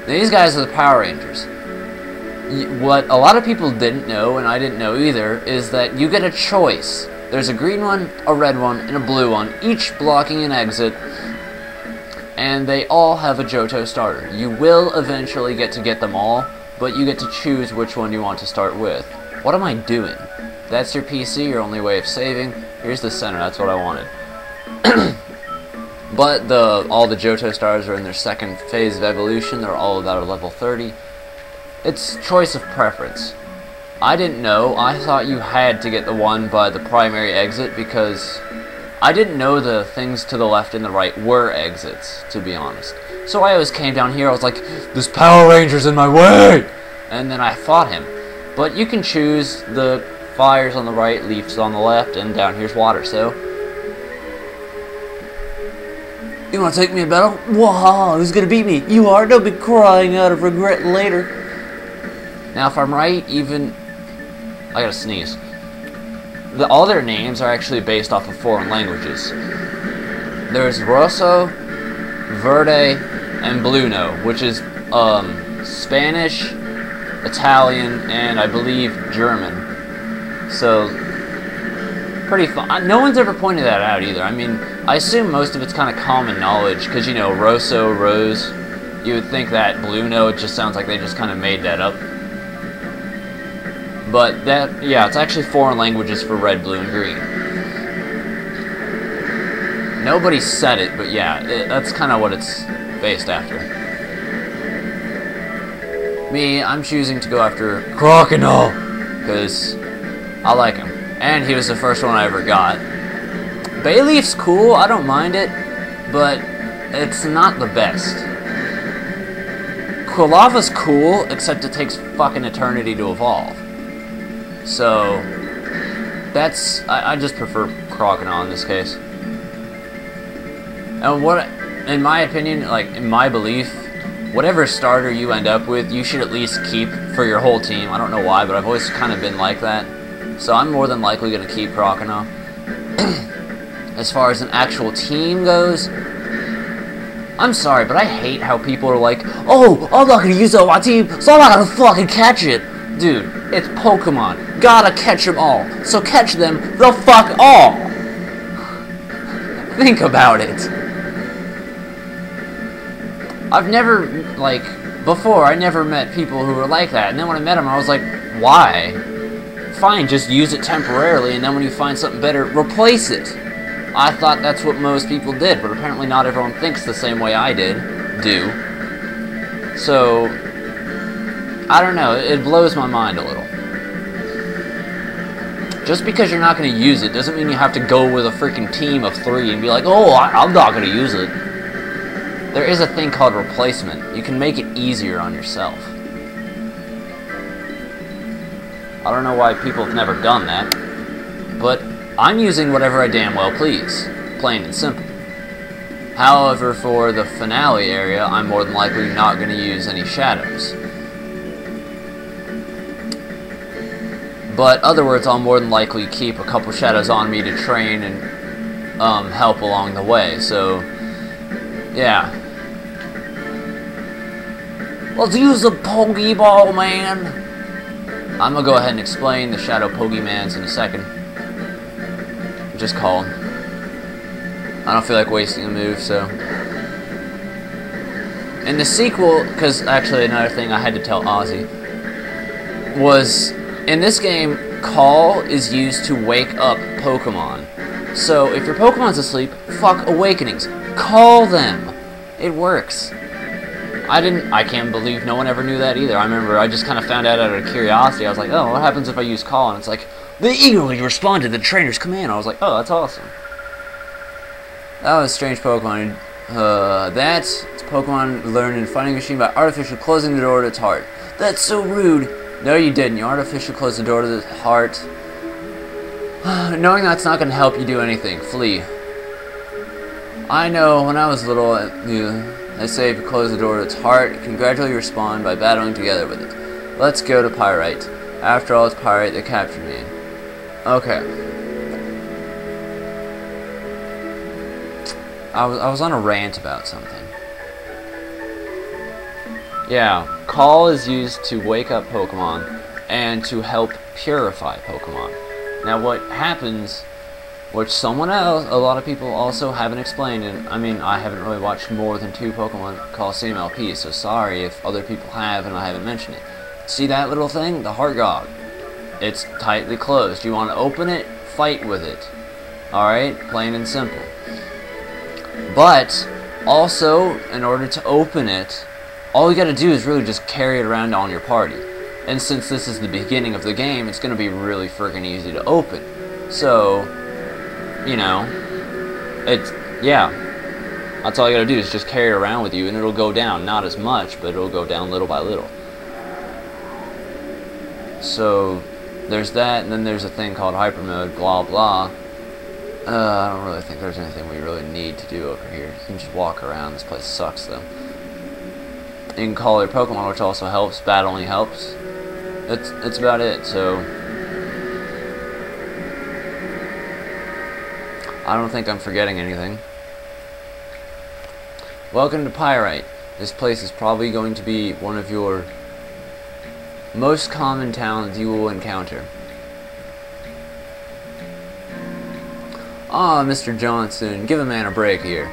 These guys are the Power Rangers. What a lot of people didn't know, and I didn't know either, is that you get a choice. There's a green one, a red one, and a blue one, each blocking an exit, and they all have a Johto starter. You will eventually get to get them all, but you get to choose which one you want to start with. What am I doing? That's your PC, your only way of saving. Here's the center, that's what I wanted. But all the Johto stars are in their second phase of evolution. They're all about level 30. It's choice of preference. I didn't know. I thought you had to get the one by the primary exit because I didn't know the things to the left and the right were exits, to be honest. So I always came down here, I was like, this Power Ranger's in my way! And then I fought him. But you can choose the fire's on the right, leaf's on the left, and down here's water, so... You wanna take me to battle? Wow, who's gonna beat me? You are? Don't be crying out of regret later. Now, if I'm right, even... I gotta sneeze. All their names are actually based off of foreign languages. There's Rosso, Verde, and Bluno, which is Spanish, Italian, and I believe German. So, pretty fun. No one's ever pointed that out either. I mean, I assume most of it's kind of common knowledge, because, you know, Rosso, Rose, you would think that Bluno, it just sounds like they just kind of made that up. But that, yeah, it's actually foreign languages for red, blue, and green. Nobody said it, but yeah, that's kind of what it's based after. Me, I'm choosing to go after Crocodile, because I like him. And he was the first one I ever got. Bayleaf's cool, I don't mind it, but it's not the best. Quilava's cool, except it takes fucking eternity to evolve. So, that's... I just prefer Crocodile in this case. And what, in my opinion, like, in my belief, whatever starter you end up with, you should at least keep for your whole team. I don't know why, but I've always kind of been like that. So I'm more than likely going to keep Crocodile. As far as an actual team goes, I'm sorry, but I hate how people are like, oh, I'm not going to use it on my team, so I'm not going to fucking catch it. Dude, it's Pokemon. Gotta catch them all. So catch them the fuck all. Think about it. I've never, like, before, I never met people who were like that. And then when I met them, I was like, why? Fine, just use it temporarily, and then when you find something better, replace it. I thought that's what most people did, but apparently not everyone thinks the same way I do. So, I don't know, it blows my mind a little. Just because you're not going to use it doesn't mean you have to go with a freaking team of 3 and be like, oh, I'm not going to use it. There is a thing called replacement. You can make it easier on yourself. I don't know why people have never done that, but I'm using whatever I damn well please, plain and simple. However, for the finale area, I'm more than likely not going to use any shadows. But other words, I'll more than likely keep a couple shadows on me to train and help along the way, so yeah. Let's use the Pokeball, man! I'm gonna go ahead and explain the Shadow Pokemans in a second. Just call them. I don't feel like wasting a move, so. In the sequel, because actually another thing I had to tell Ozzy, was in this game, call is used to wake up Pokemon. So if your Pokemon's asleep, fuck awakenings. Call them. It works. I can't believe no one ever knew that either. I remember I just kind of found out of curiosity. I was like, oh, what happens if I use call? And it's like, they eagerly respond to the trainer's command. I was like, oh, that's awesome. That was a strange Pokemon. It's Pokemon learned in Fighting Machine by artificially closing the door to its heart. That's so rude. No, you didn't. You artificially closed the door to the heart. Knowing that's not going to help you do anything. Flee. I know, when I was little, they say if you close the door to its heart, it can gradually respond by battling together with it. Let's go to Pyrite. After all, it's Pyrite that captured me. Okay. I was on a rant about something. Yeah, call is used to wake up Pokemon and to help purify Pokemon. Now what happens, which someone else, a lot of people also haven't explained, and I mean, I haven't really watched more than 2 Pokemon Colosseum LPs, so sorry if other people have and I haven't mentioned it. See that little thing? The Heart Gog. It's tightly closed. You want to open it, fight with it. Alright? Plain and simple. But, also, in order to open it, all you gotta do is really just carry it around on your party. And since this is the beginning of the game, it's gonna be really freaking easy to open. So, you know, yeah. That's all you gotta do is just carry it around with you, and it'll go down. Not as much, but it'll go down little by little. So, there's that, and then there's a thing called Hyper Mode, blah blah. I don't really think there's anything we really need to do over here. You can just walk around. This place sucks, though. You can call your Pokemon, which also helps. Battling helps. That's about it, so... I don't think I'm forgetting anything. Welcome to Pyrite. This place is probably going to be one of your most common towns you will encounter. Ah, Mr. Johnson, give a man a break here.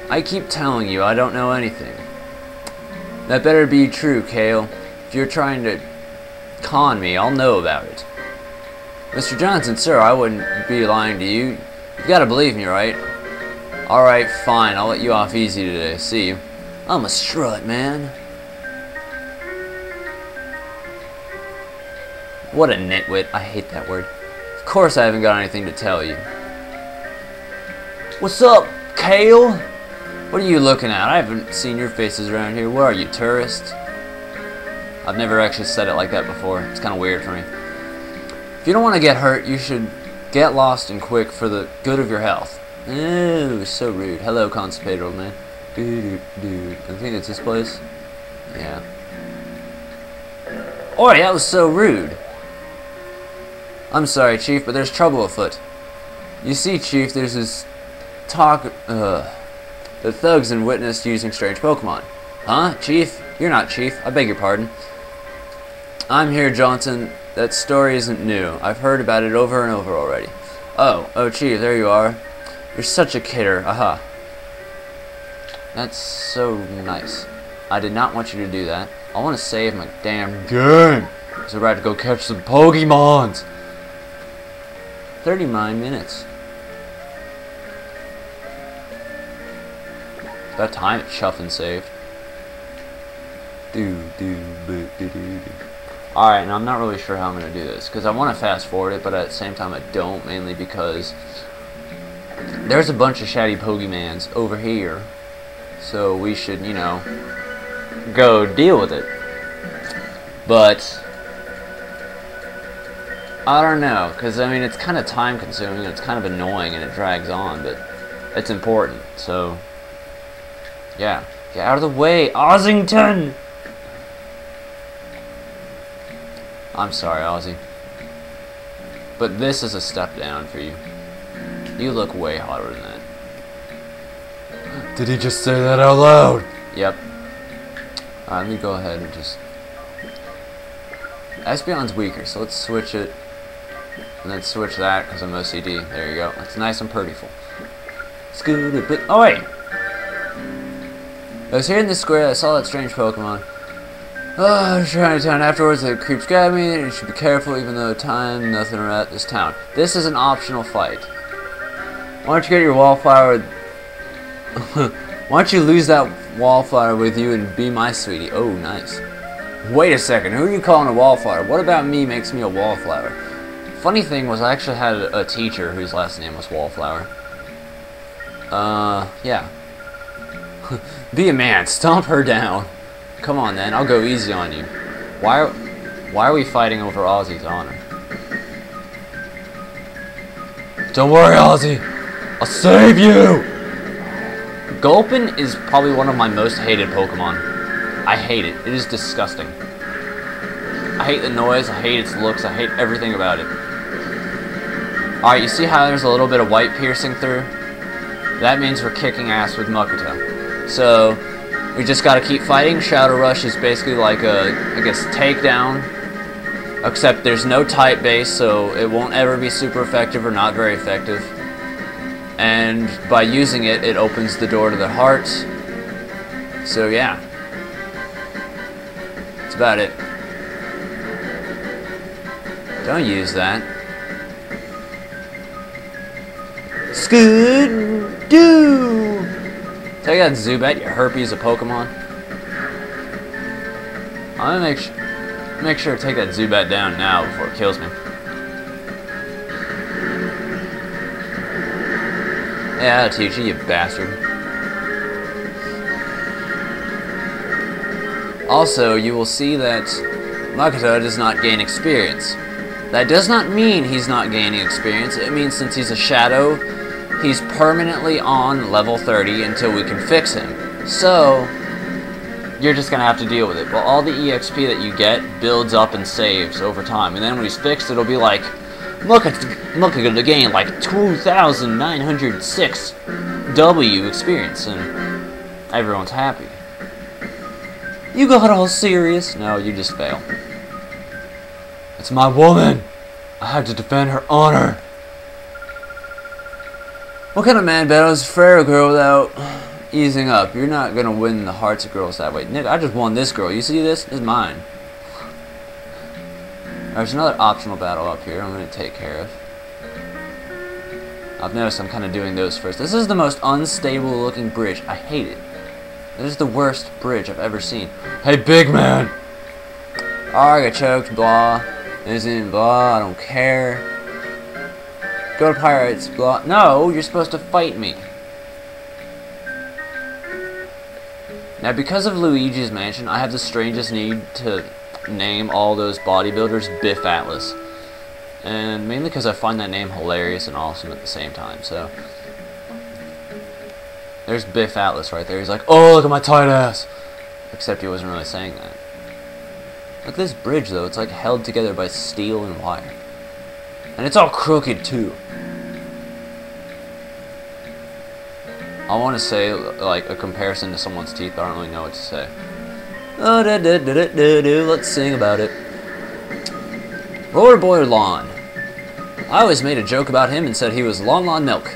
I keep telling you I don't know anything. That better be true, Kale. If you're trying to con me, I'll know about it. Mr. Johnson, sir, I wouldn't be lying to you. You've got to believe me, right? Alright, fine, I'll let you off easy today. See you. I'm a strut, man. What a nitwit. I hate that word. Of course I haven't got anything to tell you. What's up, Kale? What are you looking at? I haven't seen your faces around here. Where are you, tourist? I've never actually said it like that before. It's kind of weird for me. If you don't want to get hurt, you should get lost and quick for the good of your health. Oh, so rude. Hello, constipated old man. Dude. I think it's this place. Yeah. Oi, that was so rude. I'm sorry, Chief, but there's trouble afoot. You see, Chief, there's this talk, the thugs and witnessed using strange Pokemon. Huh? Chief? You're not Chief. I beg your pardon. I'm here, Johnson. That story isn't new. I've heard about it over and over already. Oh, Chief, there you are. You're such a kidder. Aha. That's so nice. I did not want you to do that. I want to save my damn game. So we're about to go catch some Pokemons. 39 minutes. It's about time it's chuffing saved. Alright, and I'm not really sure how I'm going to do this, because I want to fast forward it, but at the same time I don't, mainly because there's a bunch of shady Pokemans over here, so we should, you know, go deal with it. But I don't know, because I mean it's kind of time consuming and it's kind of annoying and it drags on, but it's important, so yeah. Get out of the way, Ossington! I'm sorry, Ozzy. But this is a step down for you. You look way hotter than that. Did he just say that out loud? Yep. Alright, let me go ahead and just... Espeon's weaker, so let's switch it. And then switch that, because I'm OCD. There you go. It's nice and prettyful. Scooter, but... Oh, wait! I was here in the square, I saw that strange Pokemon. Oh, I was trying to town afterwards, the creeps grabbed me, and you should be careful even though time, nothing around this town. This is an optional fight. Why don't you get your wallflower... Why don't you lose that wallflower with you and be my sweetie? Oh, nice. Wait a second, who are you calling a wallflower? What about me makes me a wallflower? Funny thing was I actually had a teacher whose last name was Wallflower. Yeah. Be a man, stomp her down. Come on then, I'll go easy on you. Why are we fighting over Ozzy's honor? Don't worry, Ozzy. I'll save you! Gulpin is probably one of my most hated Pokemon. I hate it. It is disgusting. I hate the noise, I hate its looks, I hate everything about it. Alright, you see how there's a little bit of white piercing through? That means we're kicking ass with Mukuto. So, We just gotta keep fighting. Shadow Rush is basically like a, I guess, takedown. Except there's no type base, so it won't ever be super effective or not very effective. And by using it, it opens the door to the heart. So yeah. That's about it. Don't use that. Scoo-doo! Take that Zubat, you herpes of Pokemon. I'm gonna make sure to take that Zubat down now before it kills me. Yeah, I'll teach you, you bastard. Also, you will see that Makoto does not gain experience. That does not mean he's not gaining experience. It means since he's a shadow, he's permanently on level 30 until we can fix him. So, you're just going to have to deal with it. But all the EXP that you get builds up and saves over time. And then when he's fixed, it'll be like, look at the game, like 2,906 W experience. And everyone's happy. You got all serious? No, you just fail. It's my woman. I have to defend her honor. What kind of man battles a frail girl without easing up? You're not gonna win the hearts of girls that way. Nick, I just won this girl. You see this? This is mine. There's another optional battle up here I'm gonna take care of. I've noticed I'm kind of doing those first. This is the most unstable looking bridge. I hate it. This is the worst bridge I've ever seen. Hey, big man! Oh, I got choked, blah. Isn't blah, I don't care. Go to pirates, blah. No, you're supposed to fight me. Now, because of Luigi's Mansion, I have the strangest need to name all those bodybuilders Biff Atlas. And mainly because I find that name hilarious and awesome at the same time, so. There's Biff Atlas right there. He's like, oh, look at my tight ass. Except he wasn't really saying that. Look at this bridge, though. It's like held together by steel and wire. And it's all crooked, too. I want to say, like, a comparison to someone's teeth. I don't really know what to say. Oh, let's sing about it. Rollerboy Lon. I always made a joke about him and said he was Lon Lon Milk.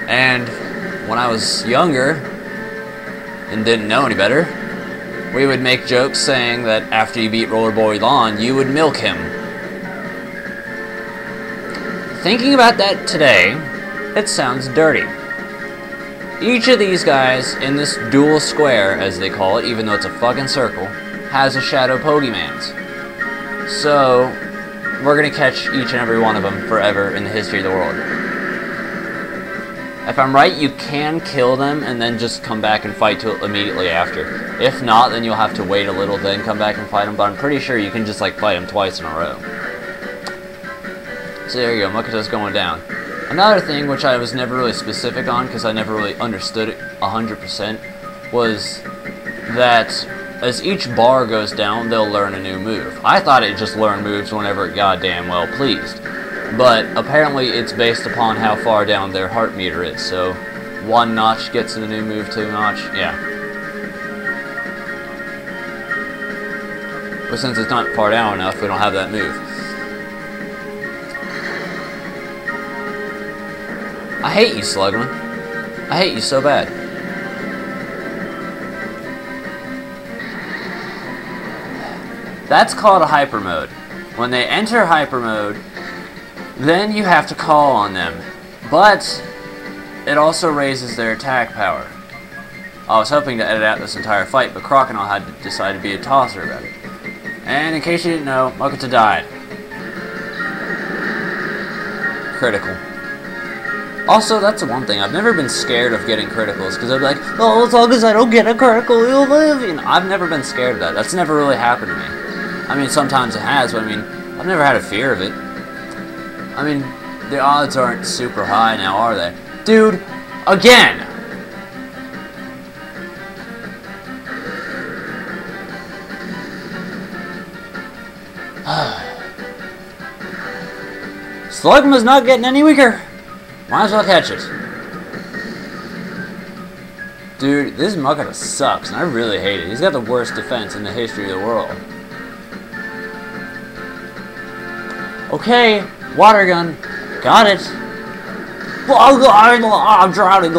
And when I was younger and didn't know any better, we would make jokes saying that after you beat Rollerboy Lon, you would milk him. Thinking about that today, it sounds dirty. Each of these guys in this dual square, as they call it, even though it's a fucking circle, has a shadow Pokemans. So, we're gonna catch each and every one of them forever in the history of the world. If I'm right, you can kill them and then just come back and fight immediately after. If not, then you'll have to wait a little, then come back and fight them, but I'm pretty sure you can just like fight them twice in a row. So there you go, Makoto's going down. Another thing, which I was never really specific on, because I never really understood it 100%, was that as each bar goes down, they'll learn a new move. I thought it just learned moves whenever it goddamn well pleased. But apparently it's based upon how far down their heart meter is, so 1 notch gets a new move, 2 notch, yeah. But since it's not far down enough, we don't have that move. I hate you, Slugman. I hate you so bad. That's called a hyper mode. When they enter hyper mode, then you have to call on them. But it also raises their attack power. I was hoping to edit out this entire fight, but Crocodile had to decide to be a tosser about it. And in case you didn't know, Makoto died. Critical. Also, that's the one thing. I've never been scared of getting criticals, because I'd be like, oh, as long as I don't get a critical, you'll live. You know, I've never been scared of that. That's never really happened to me. I mean, sometimes it has, but I mean, I've never had a fear of it. I mean, the odds aren't super high now, are they? Dude, again! Slugma's not getting any weaker. Might as well catch it. Dude, this Makata sucks, and I really hate it. He's got the worst defense in the history of the world. Okay, water gun. Got it. I'm drowning.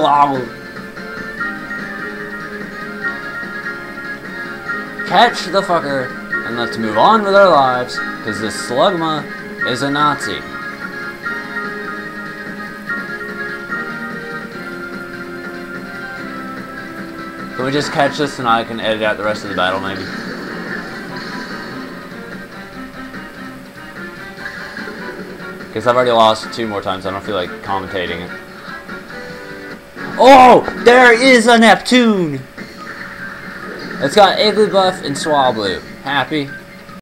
Catch the fucker, and let's move on with our lives, because this Slugma is a Nazi. Can we just catch this and I can edit out the rest of the battle, maybe? Because I've already lost 2 more times, I don't feel like commentating it. Oh! There is a Neptune! It's got Igglybuff and Swablu. Happy?